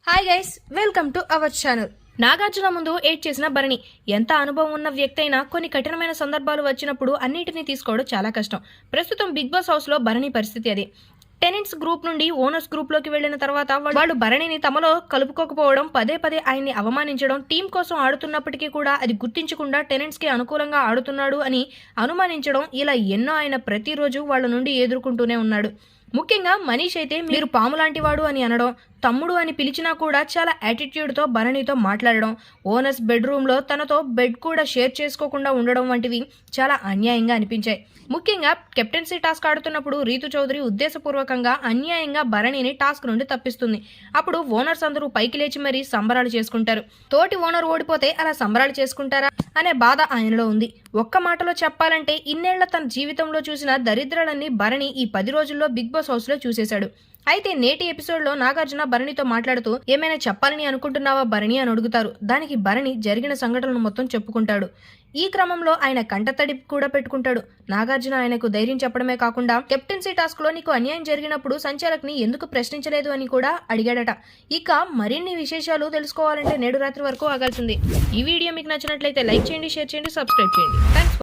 Hi guys, welcome to our channel. Nagarjuna ముందు ఏడ్ చేసిన భరణి ఎంత అనుభవం ఉన్న వ్యక్తి అయినా కొన్ని కఠినమైన సందర్భాలు వచ్చినప్పుడు అన్నిటినీ తీసుకోవడం చాలా కష్టం. ప్రస్తుతం బిగ్ బాస్ హౌస్ లో భరణి పరిస్థితి అదే. టెనెంట్స్ గ్రూప్ నుండి ఓనర్స్ గ్రూప్ లోకి వెళ్లిన తర్వాత వాళ్ళు భరణిని తమలో కలుపుకోకపోవడం, పదే పదే ఆయన్ని అవమానించడం, టీం కోసం ఆడుతున్నప్పటికీ కూడా అది గుర్తించకుండా టెనెంట్స్ కి అనుకూలంగా ఆడుతున్నాడు అని అనుమానించడం, ఇలా ఎన్నో ఆయన ప్రతిరోజు వాళ్ళ నుండి ఎదుర్కొంటూనే ఉన్నాడు. ముఖ్యంగా మనీష్ అయితే మీరు పాము లాంటి వాడు అని అనడం, తమ్ముడు అని పిలిచినా కూడా చాలా యాటిట్యూడ్తో భరణితో మాట్లాడడం, ఓనర్స్ బెడ్రూమ్లో తనతో బెడ్ కూడా షేర్ చేసుకోకుండా ఉండడం వంటివి చాలా అన్యాయంగా అనిపించాయి. ముఖ్యంగా కెప్టెన్సీ టాస్క్ ఆడుతున్నప్పుడు రీతు చౌదరి ఉద్దేశపూర్వకంగా అన్యాయంగా భరణిని టాస్క్ నుండి తప్పిస్తుంది. అప్పుడు ఓనర్స్ అందరూ పైకి లేచి మరీ సంబరాలు చేసుకుంటారు. తోటి ఓనర్ ఓడిపోతే అలా సంబరాలు చేసుకుంటారా అనే బాధ ఆయనలో ఉంది. ఒక్క మాటలో చెప్పాలంటే ఇన్నేళ్ల తన జీవితంలో చూసిన దరిద్రాలన్నీ భరణి ఈ 10 రోజుల్లో బిగ్ బాస్ హౌస్ లో చూసేశాడు. అయితే నేటి ఎపిసోడ్లో నాగార్జున భరణితో మాట్లాడుతూ ఏమైనా చెప్పాలని అనుకుంటున్నావా భరణి అని అడుగుతారు. దానికి భరణి జరిగిన సంఘటనలు మొత్తం చెప్పుకుంటాడు. ఈ క్రమంలో ఆయన కంటతడి కూడా పెట్టుకుంటాడు. నాగార్జున ఆయనకు ధైర్యం చెప్పడమే కాకుండా కెప్టెన్సీ టాస్క్ లో నీకు అన్యాయం జరిగినప్పుడు సంచాలక్ని ఎందుకు ప్రశ్నించలేదు అని కూడా అడిగాడట. ఇక మరిన్ని విశేషాలు తెలుసుకోవాలంటే నేడు రాత్రి వరకు ఆగాల్సింది. ఈ వీడియో మీకు నచ్చినట్లయితే లైక్ చేయండి, షేర్ చేయండి, సబ్స్క్రైబ్ చేయండి. థాంక్స్.